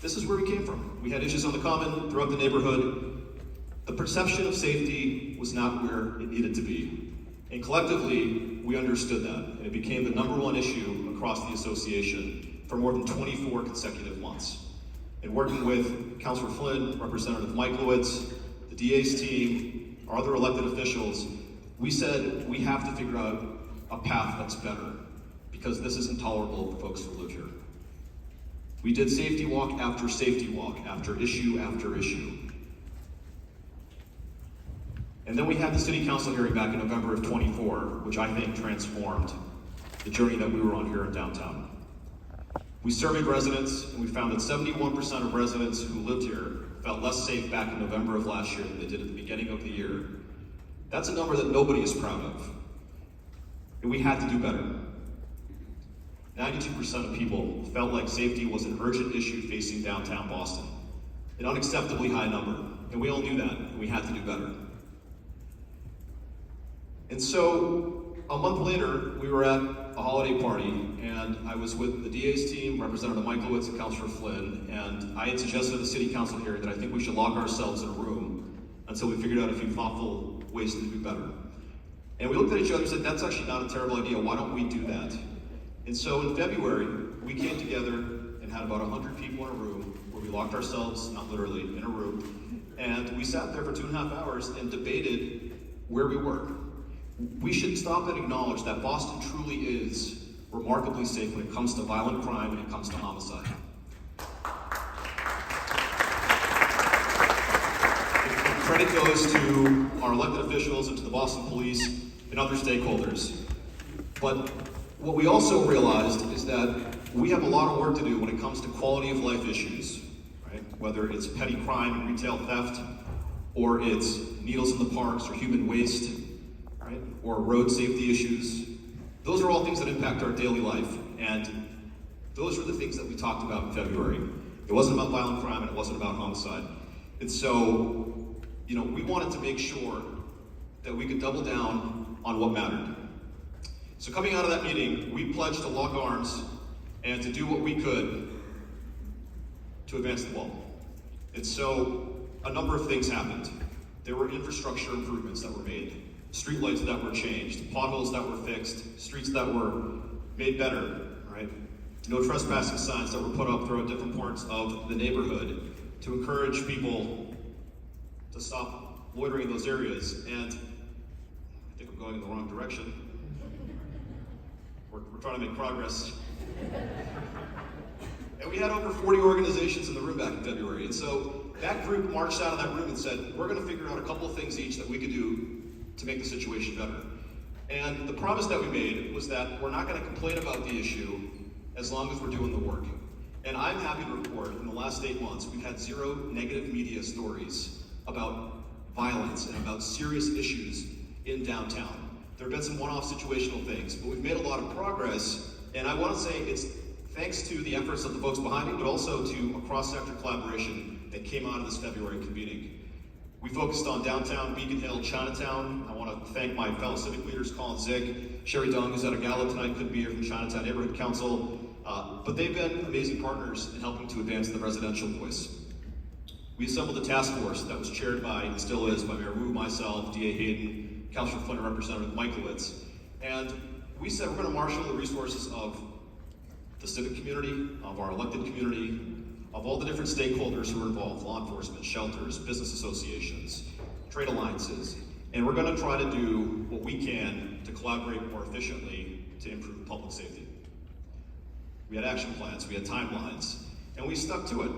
this is where we came from. We had issues on the common, throughout the neighborhood. The perception of safety was not where it needed to be. And collectively, we understood that, and it became the #1 issue across the association for more than 24 consecutive months. And working with Councilor Flynn, Representative Mikulowicz, the DA's team, our other elected officials, we said we have to figure out a path that's better, because this is intolerable for folks who live here. We did safety walk after issue after issue. And then we had the city council hearing back in November of 24, which I think transformed the journey that we were on here in downtown. We surveyed residents, and we found that 71% of residents who lived here felt less safe back in November of last year than they did at the beginning of the year. That's a number that nobody is proud of. And we had to do better. 92% of people felt like safety was an urgent issue facing downtown Boston, an unacceptably high number. And we all knew that, and we had to do better. And so, a month later, we were at a holiday party, and I was with the DA's team, Representative Mikulowicz and Councilor Flynn, and I had suggested at the city council hearing that I think we should lock ourselves in a room until we figured out a few thoughtful ways to do better. And we looked at each other and said, that's actually not a terrible idea, why don't we do that? And so in February, we came together and had about 100 people in a room where we locked ourselves, not literally, in a room, and we sat there for 2.5 hours and debated where we were. We should stop and acknowledge that Boston truly is remarkably safe when it comes to violent crime and it comes to homicide. Credit goes to our elected officials and to the Boston Police and other stakeholders. But what we also realized is that we have a lot of work to do when it comes to quality of life issues, right? Whether it's petty crime and retail theft, or it's needles in the parks or human waste, right? Or road safety issues. Those are all things that impact our daily life, and those are the things that we talked about in February. It wasn't about violent crime and it wasn't about homicide. And so, we wanted to make sure that we could double down on what mattered. So coming out of that meeting, we pledged to lock arms and to do what we could to advance the ball. And so a number of things happened. There were infrastructure improvements that were made, streetlights that were changed, potholes that were fixed, streets that were made better, right? No trespassing signs that were put up throughout different parts of the neighborhood to encourage people to stop loitering in those areas. And I think I'm going in the wrong direction. We're trying to make progress. And we had over 40 organizations in the room back in February. And so that group marched out of that room and said, we're gonna figure out a couple of things each that we could do to make the situation better. And the promise that we made was that we're not gonna complain about the issue as long as we're doing the work. And I'm happy to report, in the last 8 months, we've had 0 negative media stories about violence and about serious issues in downtown. There have been some one-off situational things, but we've made a lot of progress, and I want to say it's thanks to the efforts of the folks behind me, but also to a cross-sector collaboration that came out of this February convening. We focused on downtown, Beacon Hill, Chinatown. I want to thank my fellow civic leaders, Colin Zick, Sherry Dung, who's at a gala tonight, couldn't be here from Chinatown Neighborhood Council, but they've been amazing partners in helping to advance the residential voice. We assembled a task force that was chaired by, and still is, by Mayor Wu, myself, DA Hayden, Councilor Flynn, and Representative Mikulowicz. And we said we're going to marshal the resources of the civic community, of our elected community, of all the different stakeholders who are involved, law enforcement, shelters, business associations, trade alliances, and we're going to try to do what we can to collaborate more efficiently to improve public safety. We had action plans, we had timelines, and we stuck to it.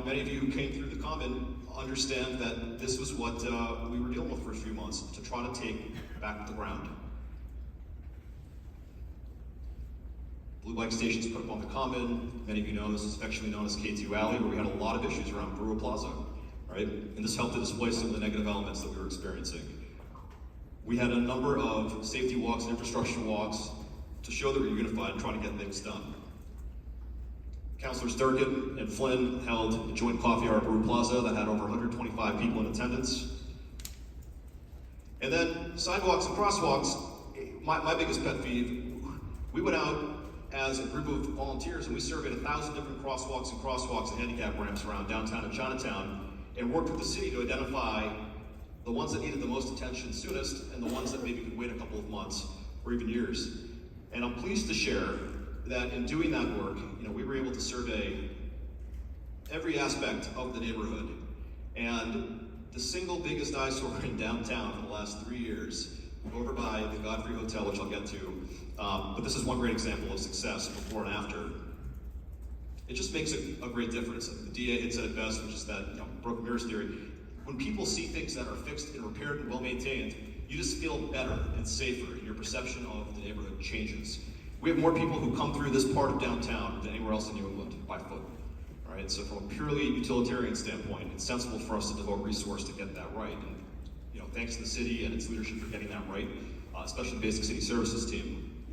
Many of you who came through the common understand that this was what we were dealing with for a few months, to try to take back the ground. Blue bike stations put up on the common. Many of you know this is affectionately known as K2 Alley, where we had a lot of issues around Brewer Plaza, right? And this helped to displace some of the negative elements that we were experiencing. We had a number of safety walks and infrastructure walks to show that we were unified and trying to get things done. Councilors Durkin and Flynn held a joint coffee hour at Brewer Plaza that had over 125 people in attendance. And then sidewalks and crosswalks, my biggest pet peeve, we went out as a group of volunteers, and we surveyed 1,000 different crosswalks and handicap ramps around downtown and Chinatown, and worked with the city to identify the ones that needed the most attention soonest and the ones that maybe could wait a couple of months or even years. And I'm pleased to share that in doing that work, we were able to survey every aspect of the neighborhood. And the single biggest eyesore in downtown for the last 3 years, over by the Godfrey Hotel, which I'll get to, but this is one great example of success before and after. It just makes a great difference. The DA had said it best, which is that broken mirrors theory. When people see things that are fixed and repaired and well maintained, you just feel better and safer, and your perception of the neighborhood changes. We have more people who come through this part of downtown than anywhere else in New England by foot. All right, so from a purely utilitarian standpoint, it's sensible for us to devote resource to get that right. And thanks to the city and its leadership for getting that right, especially the Basic City Services team.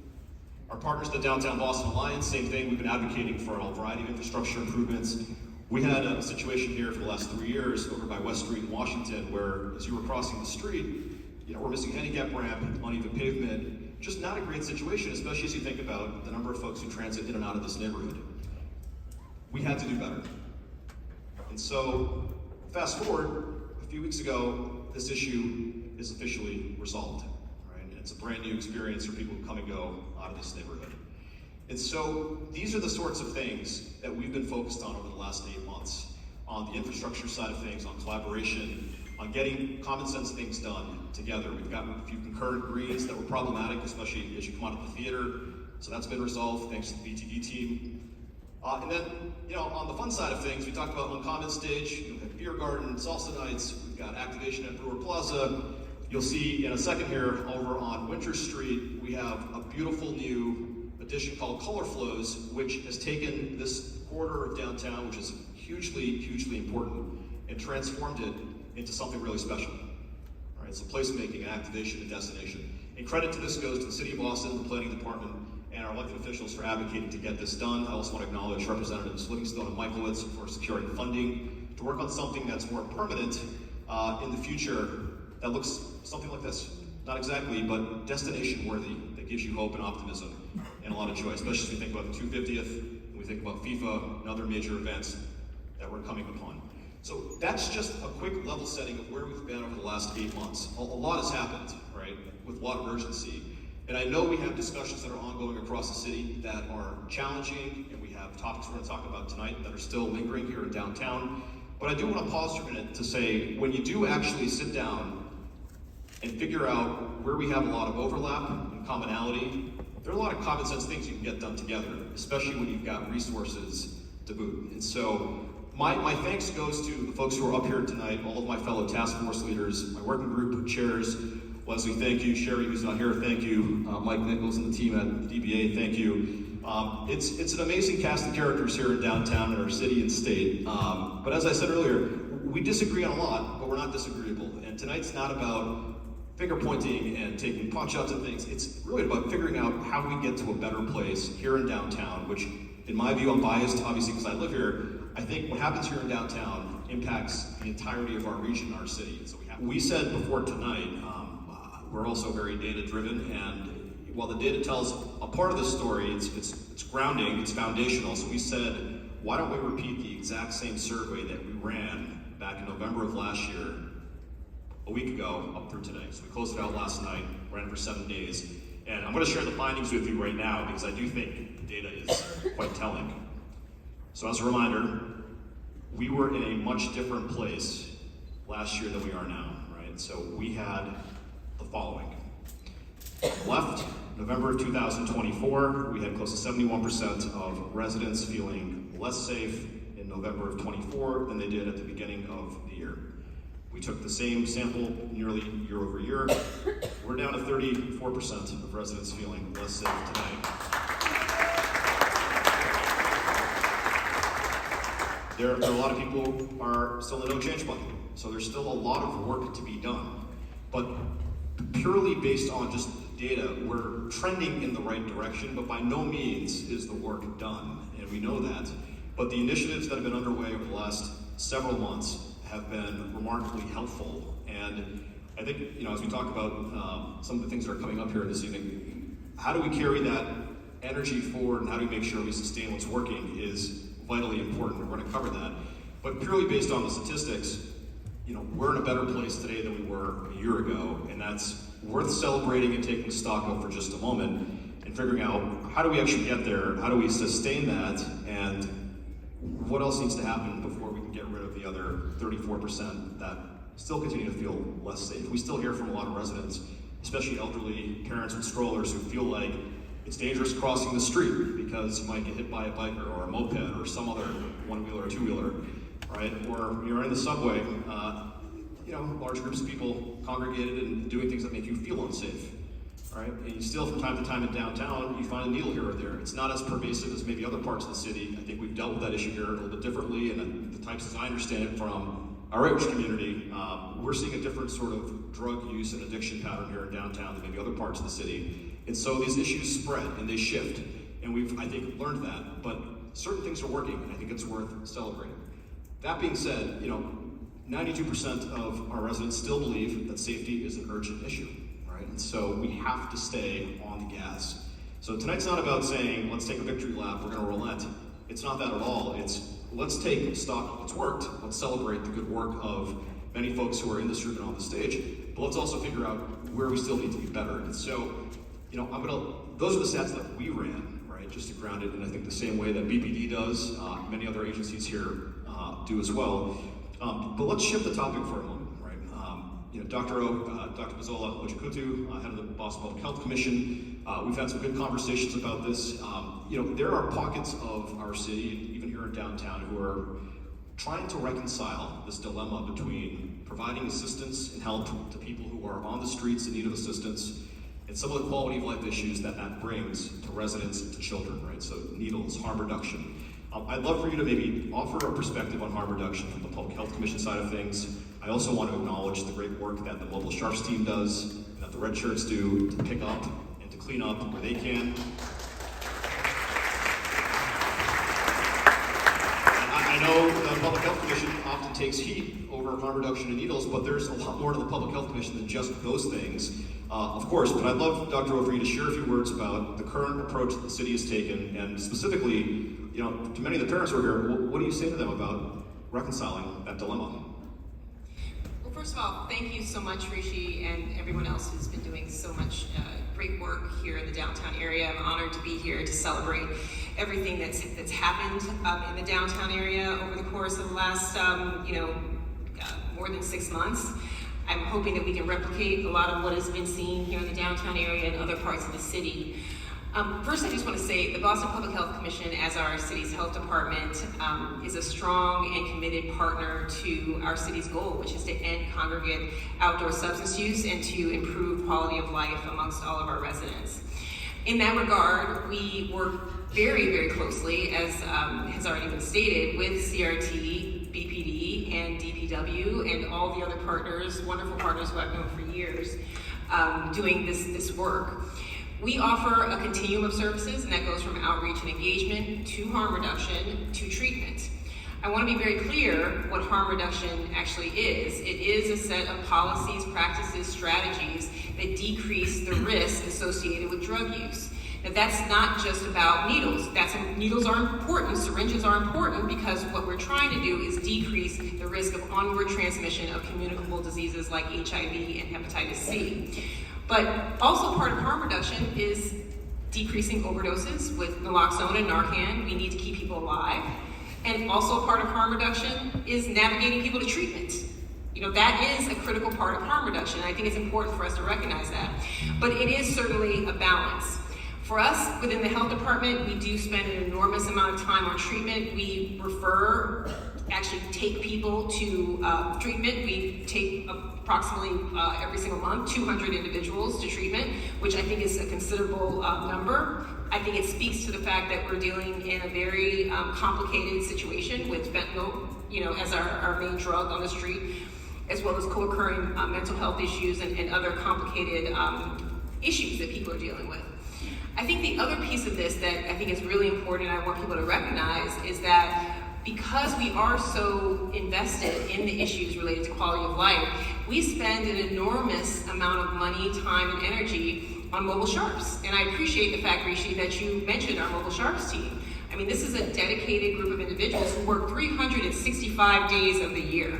Our partners, the Downtown Boston Alliance, same thing. We've been advocating for a variety of infrastructure improvements. We had a situation here for the last 3 years over by West Street in Washington where, as you were crossing the street, we're missing handicap ramp, uneven pavement. Just not a great situation, especially as you think about the number of folks who transit in and out of this neighborhood. We had to do better. And so, fast forward, a few weeks ago, this issue is officially resolved, right? And it's a brand new experience for people who come and go out of this neighborhood. And so these are the sorts of things that we've been focused on over the last 8 months, on the infrastructure side of things, on collaboration, on getting common sense things done together. We've gotten a few concurrent greens that were problematic, especially as you come out of the theater. So that's been resolved thanks to the BTD team. And then, on the fun side of things, we talked about Uncommon Stage, we've got beer garden, salsa nights, we've got activation at Brewer Plaza. You'll see in a second here, over on Winter Street, we have a beautiful new addition called Color Flows, which has taken this corridor of downtown, which is hugely, hugely important, and transformed it into something really special. All right, so placemaking and activation and destination. And credit to this goes to the City of Boston, the Planning Department, and our elected officials for advocating to get this done. I also want to acknowledge Representatives Livingstone and Michaelowitz for securing funding to work on something that's more permanent in the future that looks something like this. Not exactly, but destination worthy, that gives you hope and optimism and a lot of joy, especially as we think about the 250th, and we think about FIFA and other major events that we're coming upon. So that's just a quick level setting of where we've been over the last 8 months. A lot has happened, right, with a lot of urgency. And I know we have discussions that are ongoing across the city that are challenging, and we have topics we're going to talk about tonight that are still lingering here in downtown. But I do want to pause for a minute to say, when you do actually sit down and figure out where we have a lot of overlap and commonality, there are a lot of common sense things you can get done together, especially when you've got resources to boot. And so my thanks goes to the folks who are up here tonight, all of my fellow task force leaders, my working group chairs. Leslie, thank you. Sherry, who's not here, thank you. Mike Nichols and the team at the DBA, thank you. It's an amazing cast of characters here in downtown in our city and state. But as I said earlier, we disagree on a lot, but we're not disagreeable. And tonight's not about finger pointing and taking pot shots at things. It's really about figuring out how we get to a better place here in downtown, which in my view, I'm biased, obviously, because I live here. I think what happens here in downtown impacts the entirety of our region, our city. So we said before tonight, we're also very data-driven, and while the data tells a part of the story, it's grounding, it's foundational. So we said, why don't we repeat the exact same survey that we ran back in November of last year, a week ago, up through today. So we closed it out last night, ran for 7 days, and I'm going to share the findings with you right now because I do think the data is quite telling. So as a reminder, we were in a much different place last year than we are now, right? So we had the following. On the left, November of 2024, we had close to 71% of residents feeling less safe in November of 24 than they did at the beginning of the year. We took the same sample nearly year over year. We're down to 34% of residents feeling less safe tonight. There are a lot of people who are still in the no change bucket, so there's still a lot of work to be done. But purely based on just data, we're trending in the right direction, but by no means is the work done, and we know that. But the initiatives that have been underway over the last several months have been remarkably helpful. And I think, as we talk about some of the things that are coming up here this evening, how do we carry that energy forward and how do we make sure we sustain what's working is vitally important. We're going to cover that. But purely based on the statistics, we're in a better place today than we were a year ago, and that's worth celebrating and taking stock of for just a moment and figuring out how do we actually get there, how do we sustain that, and what else needs to happen before we can get rid of the other 34% that still continue to feel less safe. We still hear from a lot of residents, especially elderly parents with strollers, who feel like it's dangerous crossing the street because you might get hit by a biker or a moped or some other one-wheeler or two-wheeler, right? Or you're in the subway, large groups of people congregated and doing things that make you feel unsafe, right? And you still, from time to time in downtown, you find a needle here or there. It's not as pervasive as maybe other parts of the city. I think we've dealt with that issue here a little bit differently, and the types as I understand it from our Irish community, we're seeing a different sort of drug use and addiction pattern here in downtown than maybe other parts of the city. And so these issues spread and they shift, and we've, I think, learned that. But certain things are working, and I think it's worth celebrating. That being said, 92% of our residents still believe that safety is an urgent issue, right? And so we have to stay on the gas. So tonight's not about saying, let's take a victory lap, we're gonna relent. It's not that at all. It's, let's take stock of what's worked. Let's celebrate the good work of many folks who are in this room and on the stage, but let's also figure out where we still need to be better. And so, those are the stats that we ran, right? Just to ground it in, I think, the same way that BPD does, many other agencies here do as well. But let's shift the topic for a moment, right? Dr. Bazola Ojikutu, head of the Boston Public Health Commission, we've had some good conversations about this. There are pockets of our city, even here in downtown, who are trying to reconcile this dilemma between providing assistance and help to people who are on the streets in need of assistance and some of the quality of life issues that brings to residents and to children, right? So needles, harm reduction. I'd love for you to maybe offer a perspective on harm reduction from the Public Health Commission side of things. I also want to acknowledge the great work that the Mobile Sharps team does, and that the Red Shirts do to pick up and to clean up where they can. I know the Public Health Commission often takes heat over harm reduction and needles, but there's a lot more to the Public Health Commission than just those things, of course. But I'd love, Dr. O, for you to share a few words about the current approach that the city has taken, and specifically, to many of the parents who are here, what do you say to them about reconciling that dilemma? Well, first of all, thank you so much, Rishi, and everyone else who's been doing so much great work here in the downtown area. I'm honored to be here to celebrate everything that's happened in the downtown area over the course of the last, more than 6 months. I'm hoping that we can replicate a lot of what has been seen here in the downtown area and other parts of the city. First, I just want to say the Boston Public Health Commission, as our city's health department, is a strong and committed partner to our city's goal, which is to end congregate outdoor substance use and to improve quality of life amongst all of our residents. In that regard, we work very, very closely, as has already been stated, with CRT, BPD, and DPW, and all the other partners, wonderful partners who I've known for years, doing this work. We offer a continuum of services, and that goes from outreach and engagement to harm reduction to treatment. I want to be very clear what harm reduction actually is. It is a set of policies, practices, strategies that decrease the risk associated with drug use. Now, that's not just about needles. Needles are important, syringes are important, because what we're trying to do is decrease the risk of onward transmission of communicable diseases like HIV and hepatitis C. But also part of harm reduction is decreasing overdoses with naloxone and Narcan. We need to keep people alive. And also part of harm reduction is navigating people to treatment. That is a critical part of harm reduction. And I think it's important for us to recognize that. But it is certainly a balance. For us, within the health department, we do spend an enormous amount of time on treatment. We actually take people to treatment. We take approximately every single month 200 individuals to treatment, which I think is a considerable number. I think it speaks to the fact that we're dealing in a very complicated situation with fentanyl, as our main drug on the street, as well as co-occurring mental health issues and other complicated issues that people are dealing with. I think the other piece of this that I think is really important and I want people to recognize is that because we are so invested in the issues related to quality of life, we spend an enormous amount of money, time, and energy on mobile sharps. And I appreciate the fact, Rishi, that you mentioned our mobile sharps team. I mean, this is a dedicated group of individuals who work 365 days of the year,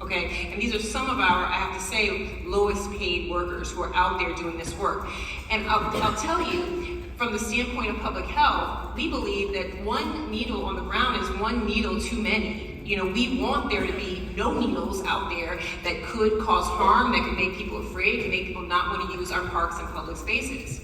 okay? And these are some of our, I have to say, lowest paid workers who are out there doing this work. And I'll tell you, from the standpoint of public health, we believe that one needle on the ground is one needle too many. You know, we want there to be no needles out there that could cause harm, that could make people afraid, and make people not want to use our parks and public spaces.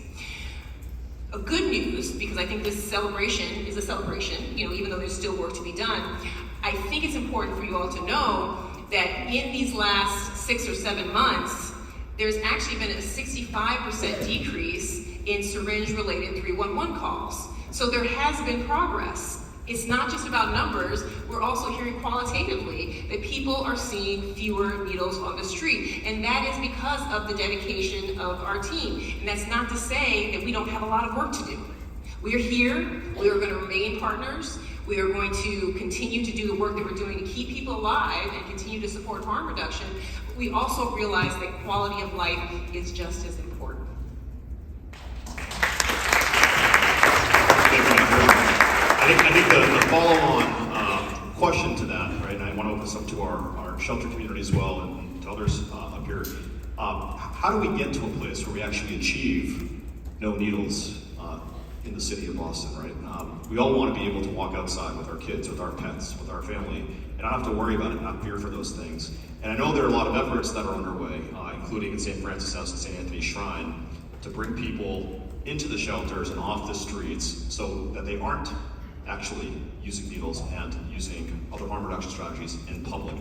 A good news, because I think this celebration is a celebration, you know, even though there's still work to be done, I think it's important for you all to know that in these last 6 or 7 months, there's actually been a 65% decrease in syringe-related 311 calls. So there has been progress. It's not just about numbers, we're also hearing qualitatively that people are seeing fewer needles on the street. And that is because of the dedication of our team. And that's not to say that we don't have a lot of work to do. We are here, we are going to remain partners, we are going to continue to do the work that we're doing to keep people alive and continue to support harm reduction. But we also realize that quality of life is just as important. I think the follow-on question to that, right, and I want to open this up to our shelter community as well and to others up here. How do we get to a place where we actually achieve no needles in the city of Boston, right? We all want to be able to walk outside with our kids, with our pets, with our family, and not have to worry about it, not fear for those things. And I know there are a lot of efforts that are underway, including at St. Francis House and St. Anthony's Shrine, to bring people into the shelters and off the streets so that they aren't actually using needles and using other harm reduction strategies in public.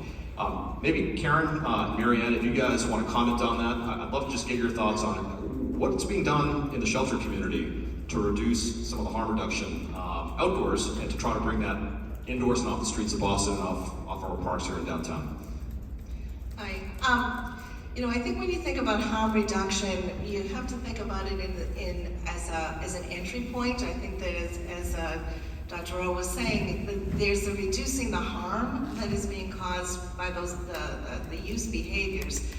Maybe Karen, Marianne, if you guys want to comment on that, I'd love to just get your thoughts on what's being done in the shelter community to reduce some of the harm reduction outdoors and to try to bring that indoors and off the streets of Boston and off our parks here in downtown. Hi. You know, I think when you think about harm reduction, you have to think about it as an entry point. I think that as Dr. O was saying, that there's a reducing the harm that is being caused by those the use behaviors.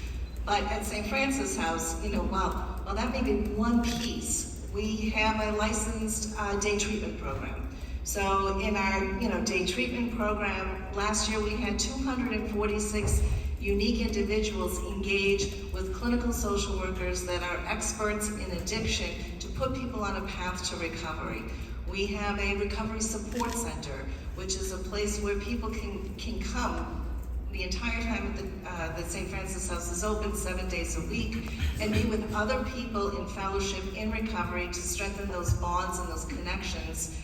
But at St. Francis House, you know, while that may be one piece, we have a licensed day treatment program. So in our day treatment program, last year we had 246 unique individuals engage with clinical social workers that are experts in addiction to put people on a path to recovery. We have a recovery support center, which is a place where people can come the entire time that St. Francis House is open 7 days a week and be with other people in fellowship in recovery to strengthen those bonds and those connections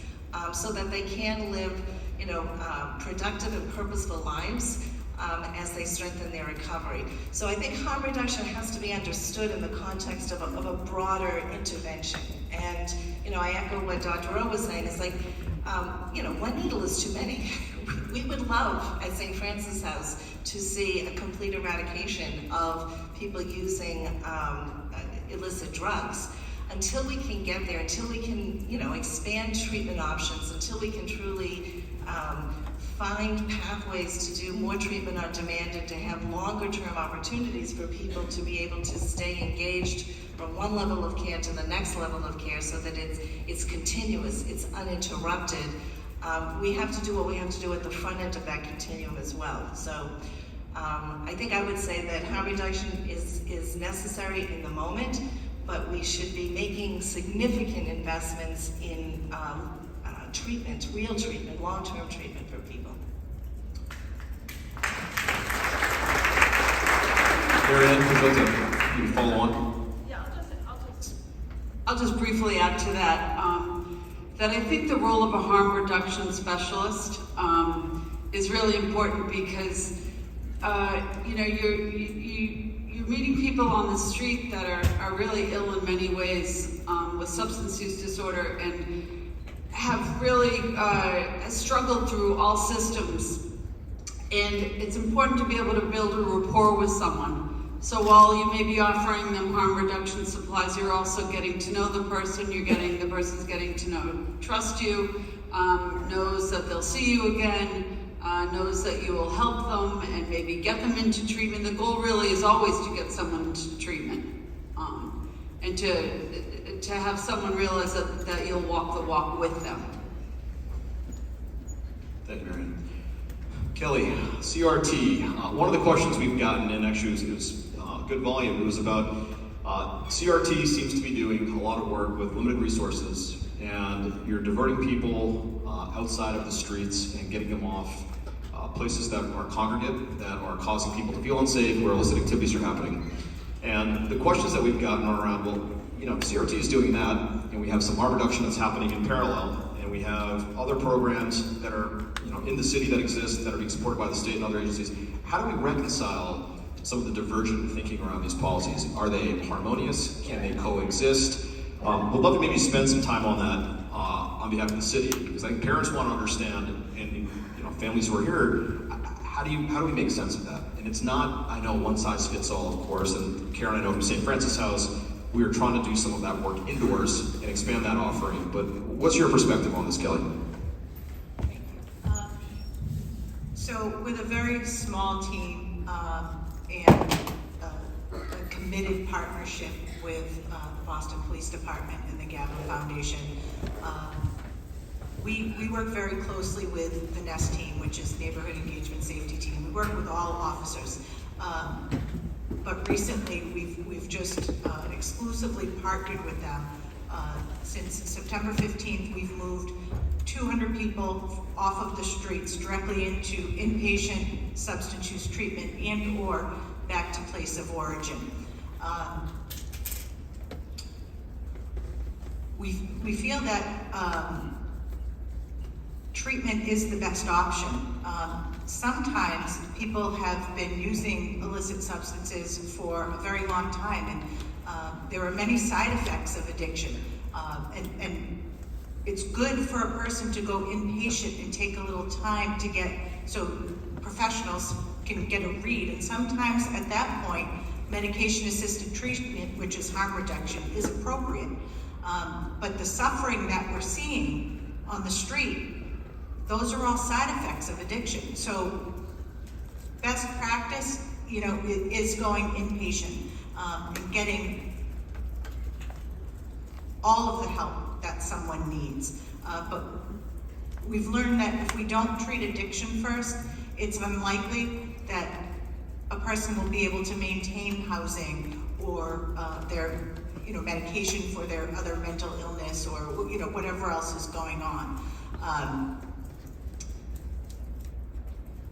so that they can live productive and purposeful lives as they strengthen their recovery. So I think harm reduction has to be understood in the context of a broader intervention. And I echo what Dr. O was saying. It's like, one needle is too many. We would love at St. Francis House to see a complete eradication of people using illicit drugs. Until we can get there, until we can, expand treatment options, until we can truly find pathways to do more treatment on demand and to have longer term opportunities for people to be able to stay engaged from one level of care to the next level of care so that it's continuous, it's uninterrupted. We have to do what we have to do at the front end of that continuum as well. So I think I would say that harm reduction is necessary in the moment, but we should be making significant investments in treatment, real treatment, long-term treatment for people. Marianne, would you like to follow on? Yeah, I'll just briefly add to that. That I think the role of a harm reduction specialist is really important because you're meeting people on the street that are really ill in many ways with substance use disorder and have really struggled through all systems. And it's important to be able to build a rapport with someone. So while you may be offering them harm reduction supplies, you're also getting to know the person, the person's getting to trust you, knows that they'll see you again, knows that you will help them and maybe get them into treatment. The goal really is always to get someone into treatment. and to have someone realize that you'll walk the walk with them. Thank you, Marion. Kelly, CRT. One of the questions we've gotten, and actually it was good volume, it was about CRT seems to be doing a lot of work with limited resources, and you're diverting people outside of the streets and getting them off places that are congregate, that are causing people to feel unsafe, where illicit activities are happening. And the questions that we've gotten are around, well, you know, CRT is doing that, and we have some harm reduction that's happening in parallel, and we have other programs that are, you know, in the city that exist, that are being supported by the state and other agencies. How do we reconcile some of the divergent thinking around these policies? Are they harmonious? Can they coexist? We'd love to maybe spend some time on that on behalf of the city, because I think parents want to understand, and you know, families who are here, how do we make sense of that? And it's not, I know, one size fits all, of course, and Karen, I know from St. Francis House, we are trying to do some of that work indoors and expand that offering, but what's your perspective on this, Kelly? Thank you. So with a very small team and a committed partnership with the Boston Police Department and the Gavin Foundation, we work very closely with the NEST team, which is Neighborhood Engagement Safety Team. We work with all officers. But recently, we've just exclusively partnered with them. Since September 15th, we've moved 200 people off of the streets directly into inpatient substance use treatment and or back to place of origin. We feel that treatment is the best option. Sometimes people have been using illicit substances for a very long time, and there are many side effects of addiction. And it's good for a person to go inpatient and take a little time to get, so professionals can get a read. And sometimes at that point, medication-assisted treatment, which is harm reduction, is appropriate. But the suffering that we're seeing on the street, those are all side effects of addiction. So best practice, you know, is going inpatient and getting all of the help that someone needs. But we've learned that if we don't treat addiction first, it's unlikely that a person will be able to maintain housing or their, you know, medication for their other mental illness or, you know, whatever else is going on.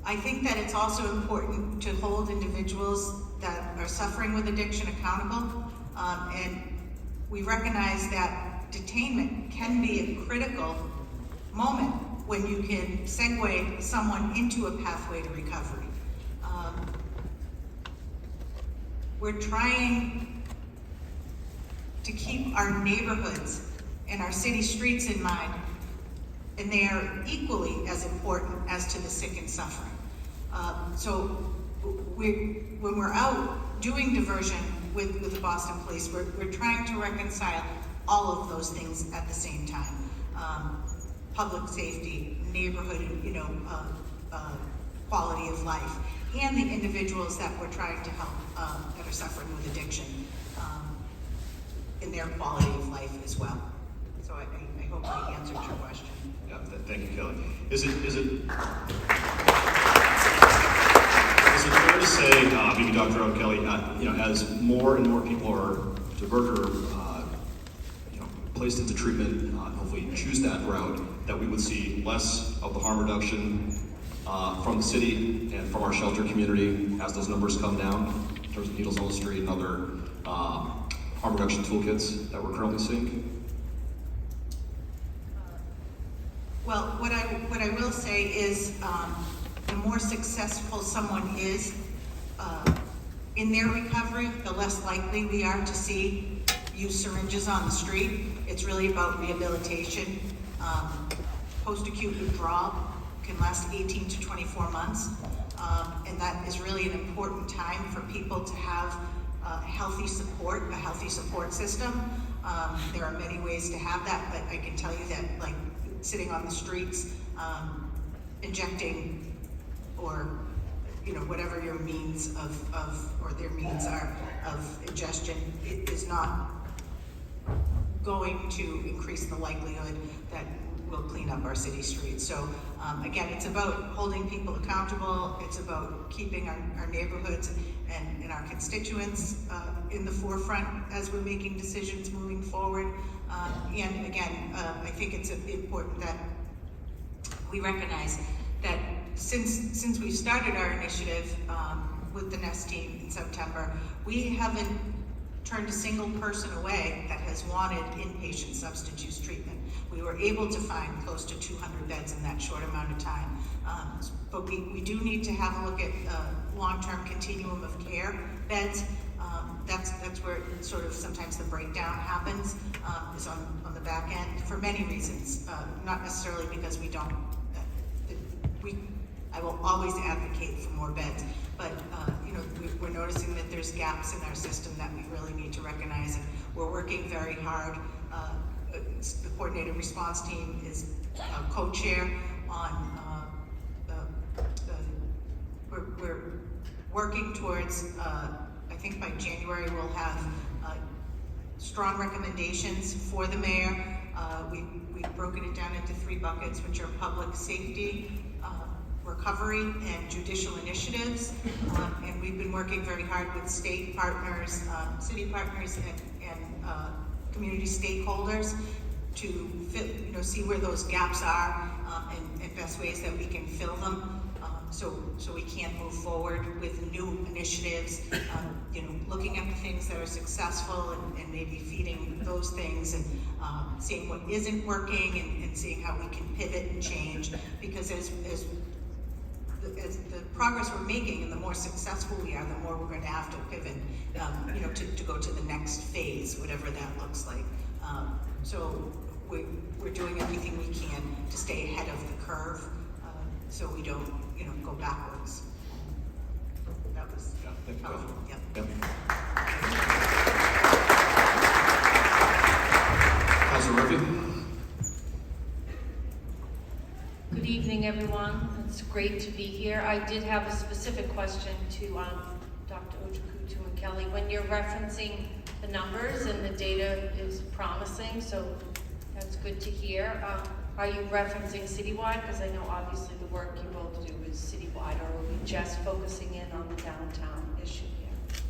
I think that it's also important to hold individuals that are suffering with addiction accountable, and we recognize that detainment can be a critical moment when you can segue someone into a pathway to recovery. We're trying to keep our neighborhoods and our city streets in mind, and they are equally as important as to the sick and suffering. So when we're out doing diversion with the Boston Police, we're trying to reconcile all of those things at the same time. Public safety, neighborhood, you know, quality of life, and the individuals that we're trying to help that are suffering with addiction in their quality of life as well. So I hope I answered your question. Yeah, thank you, Kelly. Is it fair to say, maybe Dr. O'Kelly, you know, as more and more people are diverted or you know, placed into treatment, hopefully choose that route, that we would see less of the harm reduction from the city and from our shelter community as those numbers come down in terms of needles on the street and other harm reduction toolkits that we're currently seeing? Well, what I will say is the more successful someone is in their recovery, the less likely we are to see use syringes on the street. It's really about rehabilitation. Post-acute withdrawal can last 18 to 24 months, and that is really an important time for people to have a healthy support system. There are many ways to have that, but I can tell you that, like, sitting on the streets, injecting, or, you know, whatever your means of or their means are of ingestion, it is not going to increase the likelihood that we'll clean up our city streets. So again, it's about holding people accountable. It's about keeping our neighborhoods and our constituents in the forefront as we're making decisions moving forward. And again, I think it's important that we recognize that since we started our initiative with the NEST team in September, we haven't turned a single person away that has wanted inpatient substance use treatment. We were able to find close to 200 beds in that short amount of time. But we do need to have a look at long-term continuum of care beds. That's where sort of sometimes the breakdown happens, is on the back end for many reasons. Not necessarily because we don't, I will always advocate for more beds, but you know, we're noticing that there's gaps in our system that we really need to recognize, and we're working very hard. The coordinated response team is co-chair on, we're working towards, I think by January we'll have strong recommendations for the mayor. We've broken it down into 3 buckets, which are public safety, recovery, and judicial initiatives. And we've been working very hard with state partners, city partners, and community stakeholders to see where those gaps are and best ways that we can fill them. So we can move forward with new initiatives, looking at the things that are successful and maybe feeding those things, and seeing what isn't working and seeing how we can pivot and change. Because as the progress we're making and the more successful we are, the more we're going to have to pivot, to go to the next phase, whatever that looks like. So we're doing everything we can to stay ahead of the curve, so we don't, go backwards. That was powerful. Yeah. Councilor Murphy. Good evening, everyone. It's great to be here. I did have a specific question to Dr. Ojikutu and Kelly. When you're referencing the numbers and the data is promising, so that's good to hear. Are you referencing citywide? Because I know obviously the work you both do is citywide, or are we just focusing in on the downtown issue here?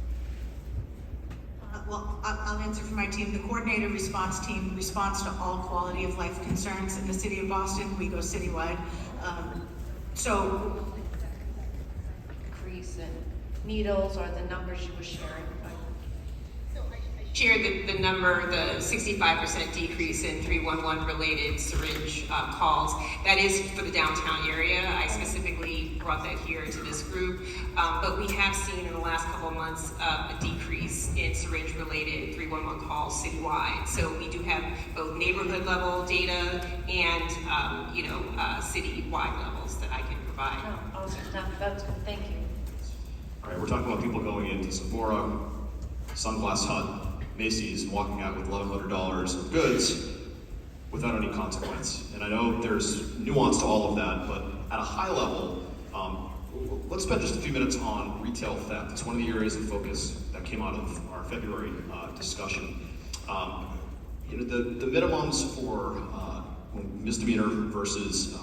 Well, I'll answer for my team. The coordinated response team responds to all quality of life concerns in the city of Boston. We go citywide. So Increase in needles, or the numbers you were sharing? Shared the number, the 65% decrease in 311 related syringe calls. That is for the downtown area. I specifically brought that here to this group. But we have seen in the last couple of months a decrease in syringe related 311 calls citywide. So we do have both neighborhood level data and citywide levels that I can provide. Oh, awesome. That's good. Thank you. All right, we're talking about people going into Sephora, Sunglass Hut, Macy's, and walking out with $1,100 of goods without any consequence. And I know there's nuance to all of that, but at a high level, let's spend just a few minutes on retail theft. It's one of the areas of focus that came out of our February discussion. The minimums for misdemeanor versus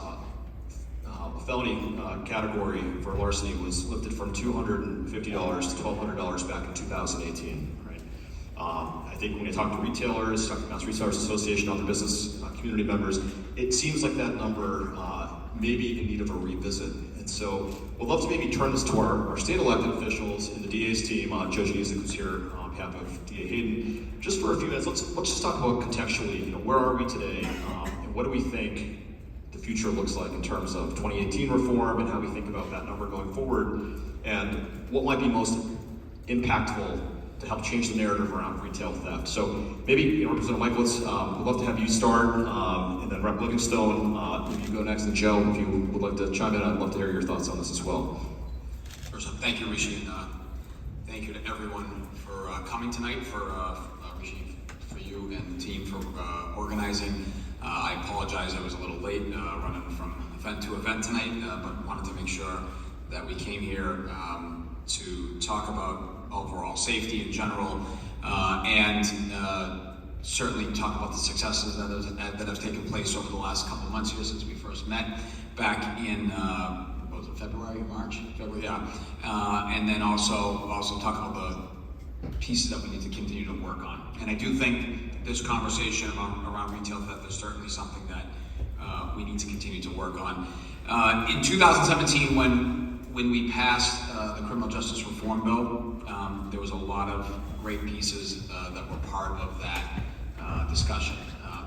a felony category for larceny was lifted from $250 to $1,200 back in 2018. I think when you talk to retailers, talk to Mass Retailers Association, other business community members, it seems like that number may be in need of a revisit. And so we'd love to maybe turn this to our state elected officials and the DA's team, Joe Janizek, who's here on behalf of DA Hayden, just for a few minutes. Let's just talk about contextually, where are we today, and what do we think the future looks like in terms of 2018 reform and how we think about that number going forward, and what might be most impactful to help change the narrative around retail theft. So maybe, Representative Michaelis, we'd love to have you start, and then Rep. Livingstone, if you go next, and Joe, if you would like to chime in, I'd love to hear your thoughts on this as well. First up, thank you, Rishi, and thank you to everyone for coming tonight, for Rishi, for you and the team for organizing. I apologize, I was a little late running from event to event tonight, but wanted to make sure that we came here to talk about overall safety in general, and certainly talk about the successes that have taken place over the last couple of months here since we first met back in what was it, February, yeah. And then also talk about the pieces that we need to continue to work on. And I do think this conversation around retail theft is certainly something that we need to continue to work on. In 2017, when we passed the criminal justice reform bill, there was a lot of great pieces that were part of that discussion.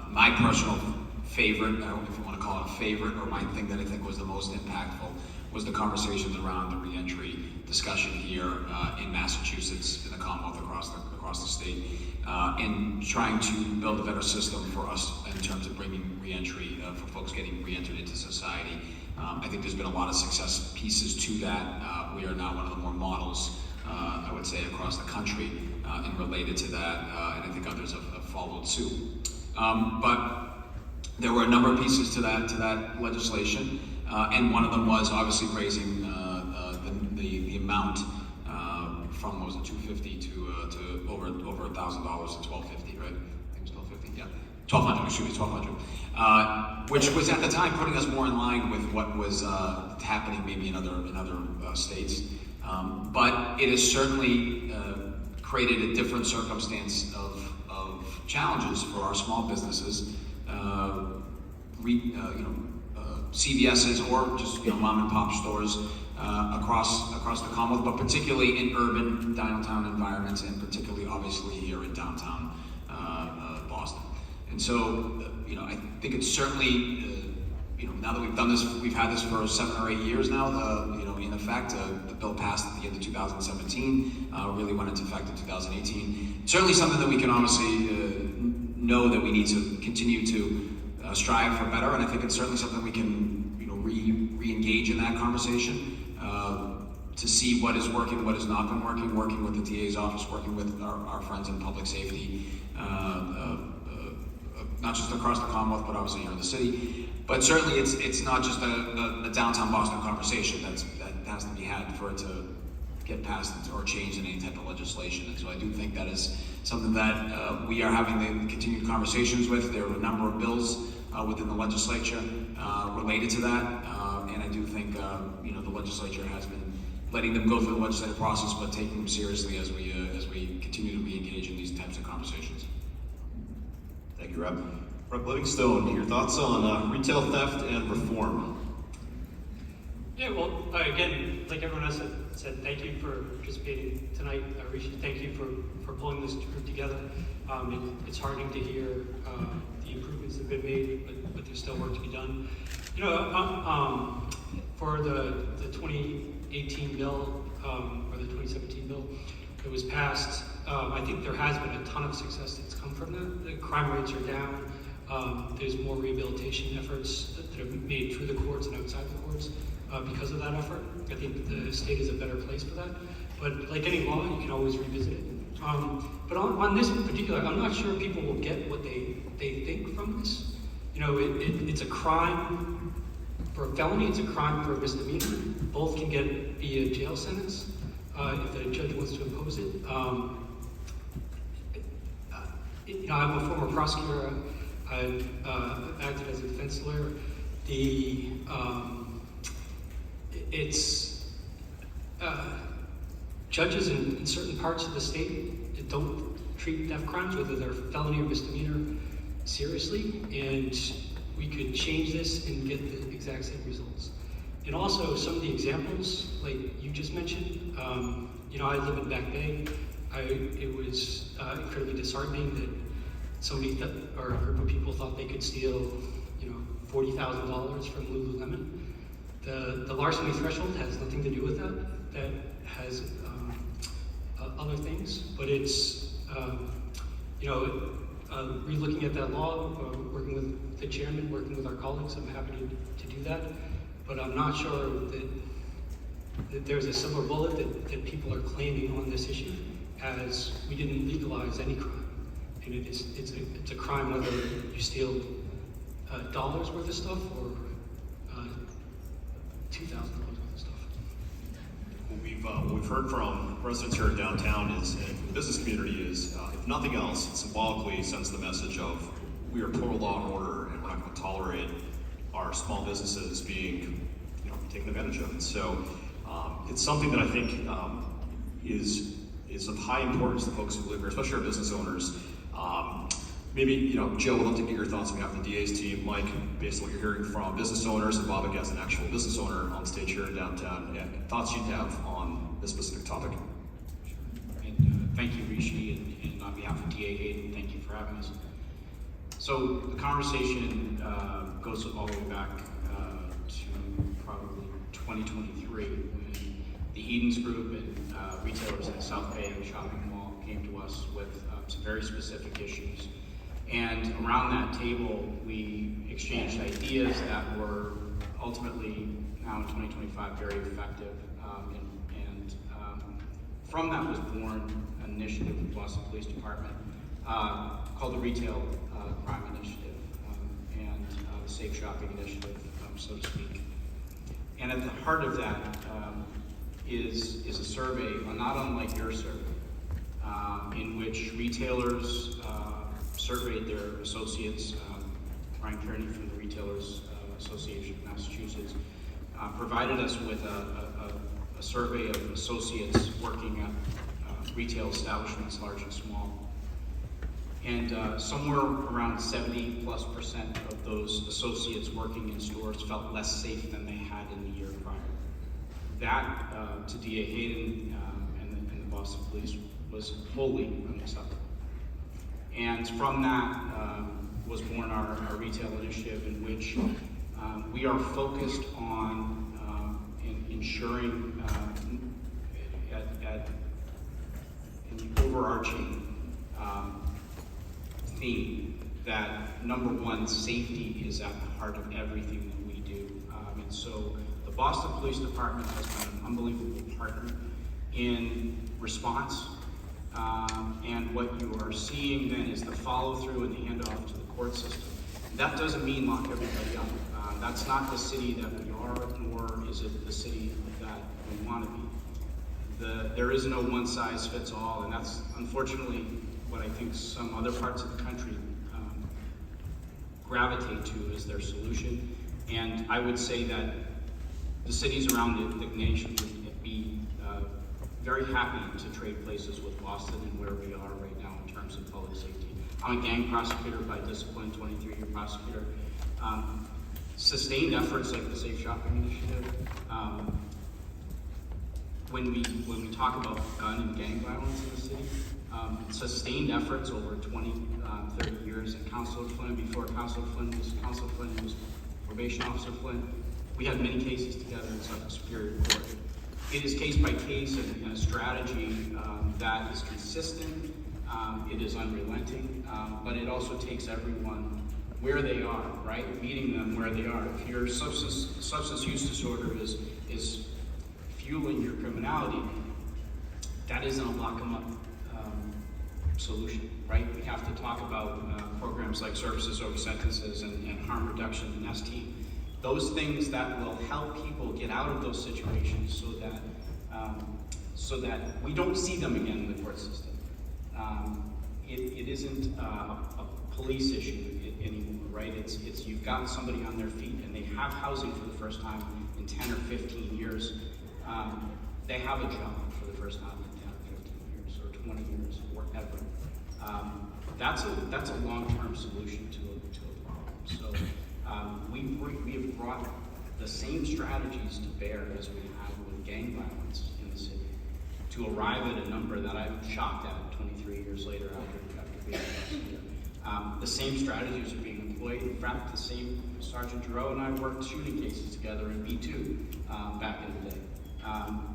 My personal favorite, I don't know if you want to call it a favorite, or my thing that I think was the most impactful, was the conversations around the reentry discussion here in Massachusetts, in the Commonwealth, across the state, and trying to build a better system for us in terms of bringing reentry, for folks getting re-entered into society. I think there's been a lot of success pieces to that. We are now one of the more models, I would say, across the country, and related to that, and I think others have followed suit. But there were a number of pieces to that legislation, and one of them was obviously raising the amount from, what was it, $250 to over $1,000 to $1,250, right? I think it was $1,250, yeah. $1,200, which was at the time putting us more in line with what was happening maybe in other states. But it has certainly created a different circumstance of challenges for our small businesses, CVS's or just mom and pop stores across the Commonwealth, but particularly in urban downtown environments, and particularly obviously here in downtown Boston. And so, I think it's certainly, now that we've done this, we've had this for 7 or 8 years now, in effect, the bill passed at the end of 2017, really went into effect in 2018. Certainly something that we can obviously know that we need to continue to strive for better, and I think it's certainly something we can, re-engage in that conversation, to see what is working, what has not been working with the DA's office, working with our friends in public safety, not just across the Commonwealth, but obviously here in the city. But certainly it's not just a downtown Boston conversation that has to be had for it to get passed or changed in any type of legislation. And so I do think that is something that we are having the continued conversations with. There are a number of bills within the legislature related to that, and I do think the legislature has been letting them go through the legislative process, but taking them seriously as we continue to re-engage in these types of conversations. Thank you, Rob. Rep. Livingstone, your thoughts on retail theft and reform? Yeah, well, again, like everyone else said, thank you for participating tonight. Rishi, thank you for pulling this group together. It's heartening to hear the improvements that have been made, but there's still work to be done. For the 2018 bill, or the 2017 bill that was passed, I think there has been a ton of success that's come from that. The crime rates are down. There's more rehabilitation efforts that are made through the courts and outside the courts because of that effort. I think the state is a better place for that. But like any law, you can always revisit it. But on this in particular, I'm not sure people will get what they think from this. It's a crime for a felony, it's a crime for a misdemeanor. Both can be a jail sentence if the judge wants to impose it. I'm a former prosecutor. I've acted as a defense lawyer. Judges in certain parts of the state that don't treat theft crimes, whether they're felony or misdemeanor, seriously, and we could change this and get the exact same results. And also some of the examples, like you just mentioned, I live in Back Bay. It was incredibly disheartening that somebody or a group of people thought they could steal, $40,000 from Lululemon. The larceny threshold has nothing to do with that. That has other things, but it's re-looking at that law, working with the chairman, working with our colleagues. I'm happy to do that, but I'm not sure that there's a silver bullet that people are claiming on this issue, as we didn't legalize any crime, and it's a crime whether you steal dollars worth of stuff or $2,000 worth of stuff. What we've heard from residents here in downtown is, and from the business community is, if nothing else, it symbolically sends the message of we are total law and order, and we're not going to tolerate our small businesses being, taken advantage of. And so it's something that I think is of high importance to folks who live here, especially our business owners. Maybe, Joe, would love to get your thoughts on behalf of the DA's team. Mike, based on what you're hearing from business owners, and Bobak as an actual business owner on stage here in downtown, and thoughts you'd have on this specific topic. Sure. And thank you, Rishi, and on behalf of DA Hayden, thank you for having us. So the conversation goes all the way back to probably 2023 when the Edens Group and retailers in the South Bay shopping mall came to us with some very specific issues. And around that table, we exchanged ideas that were ultimately, now in 2025, very effective. From that was born an initiative with the Boston Police Department called the Retail Crime Initiative and the Safe Shopping Initiative, so to speak. And at the heart of that is a survey, not unlike your survey, in which retailers surveyed their associates. Brian Kearney from the Retailers Association of Massachusetts provided us with a survey of associates working at retail establishments, large and small. And somewhere around 70+% of those associates working in stores felt less safe than they had in the year prior. That, to DA Hayden and the Boston Police, was wholly unacceptable. And from that was born our retail initiative, in which we are focused on ensuring at an overarching theme that number one, safety is at the heart of everything that we do. And so the Boston Police Department has been an unbelievable partner in response. And what you are seeing then is the follow through and the handoff to the court system. That doesn't mean lock everybody up. That's not the city that we are, nor is it the city that we want to be. There is no one size fits all, and that's unfortunately what I think some other parts of the country gravitate to as their solution. And I would say that the cities around the nation would be very happy to trade places with Boston and where we are right now in terms of public safety. I'm a gang prosecutor by discipline, 23-year prosecutor. Sustained efforts like the Safe Shopping Initiative, when we talk about gun and gang violence in the city, sustained efforts over 20, 30 years, and Counselor Flynn, before Counselor Flynn was Probation Officer Flynn, we had many cases together in Superior Court. It is case by case and a strategy that is consistent, it is unrelenting, but it also takes everyone where they are, right? Meeting them where they are. If your substance use disorder is fueling your criminality, that isn't a lock them up solution, right? We have to talk about programs like services over sentences and harm reduction and ST. Those things that will help people get out of those situations so that we don't see them again in the court system. It isn't a police issue anymore, right? It's you've got somebody on their feet and they have housing for the first time in 10 or 15 years. They have a job for the first time in 10 or 15 years or 20 years or ever. That's a long-term solution to a problem. So we have brought the same strategies to bear as we have with gang violence in the city to arrive at a number that I'm shocked at 23 years later after being here. The same strategies are being employed. In fact, the same Sergeant Giroux and I worked shooting cases together in B2 back in the day.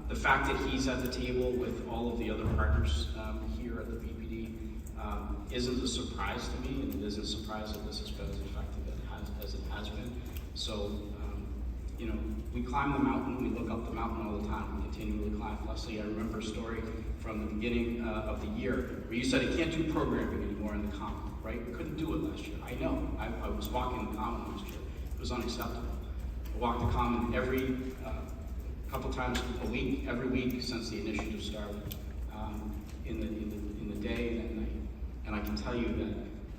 The fact that he's at the table with all of the other partners here at the BPD isn't a surprise to me, and it isn't a surprise that this has been as effective as it has been. So, we climb the mountain, we look up the mountain all the time, we continually climb. Leslie, I remember a story from the beginning of the year where you said, I can't do programming anymore in the common, right? We couldn't do it last year. I know, I was walking the common last year. It was unacceptable. I walked the common every a couple times a week, every week since the initiative started, in the day and at night. And I can tell you that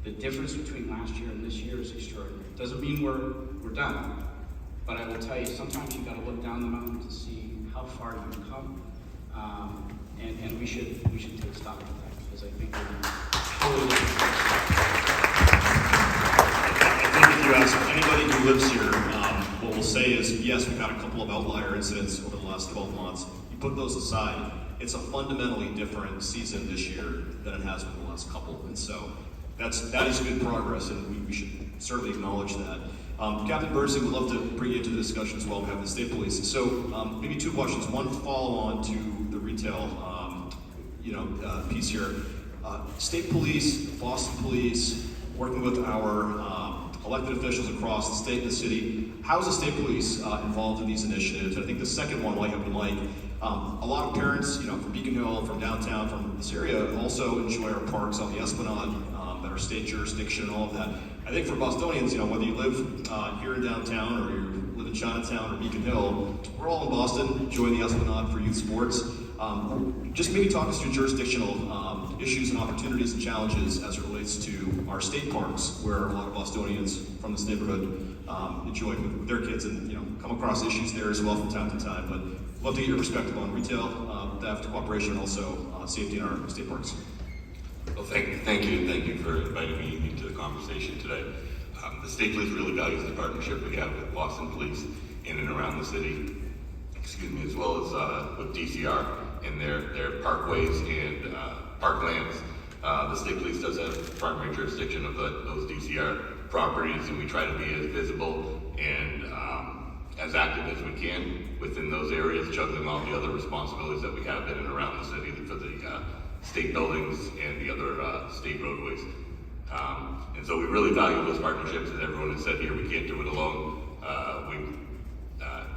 the difference between last year and this year is extraordinary. Doesn't mean we're done, but I will tell you, sometimes you gotta look down the mountain to see how far you've come. And we should take stock of that, because I think we're I think if you ask anybody who lives here, what we'll say is, yes, we've had a couple of outlier incidents over the last 12 months. You put those aside, it's a fundamentally different season this year than it has been the last couple. And so that is good progress, and we should certainly acknowledge that. Captain Bernstein, would love to bring you into the discussion as well. We have the state police. So maybe two questions. One follow on to the retail piece here. State police, Boston police, working with our elected officials across the state and the city. How is the state police involved in these initiatives? And I think the second one, like a lot of parents, from Beacon Hill, from downtown, from this area, also enjoy our parks on the Esplanade, that are state jurisdiction and all of that. I think for Bostonians, whether you live here in downtown or you live in Chinatown or Beacon Hill, we're all in Boston, enjoying the Esplanade for youth sports. Just maybe talk us through jurisdictional issues and opportunities and challenges as it relates to our state parks, where a lot of Bostonians from this neighborhood enjoy with their kids, and come across issues there as well from time to time. But love to get your perspective on retail, theft, cooperation, and also safety in our state parks. Well, thank you for inviting me into the conversation today. The state police really values the partnership we have with Boston Police in and around the city, as well as with DCR and their parkways and parklands. The state police does have primary jurisdiction of those DCR properties, and we try to be as visible and as active as we can within those areas, juggling all the other responsibilities that we have in and around the city for the state buildings and the other state roadways. And so we really value those partnerships, as everyone has said here. We can't do it alone. We've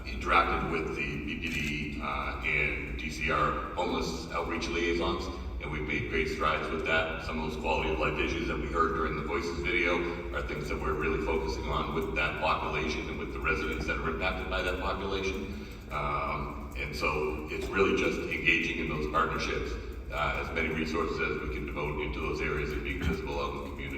interacted with the BPD and DCR homeless outreach liaisons, and we've made great strides with that. Some of those quality of life issues that we heard during the Voices video are things that we're really focusing on with that population and with the residents that are impacted by that population. And so it's really just engaging in those partnerships, as many resources as we can devote into those areas and being visible out in the community.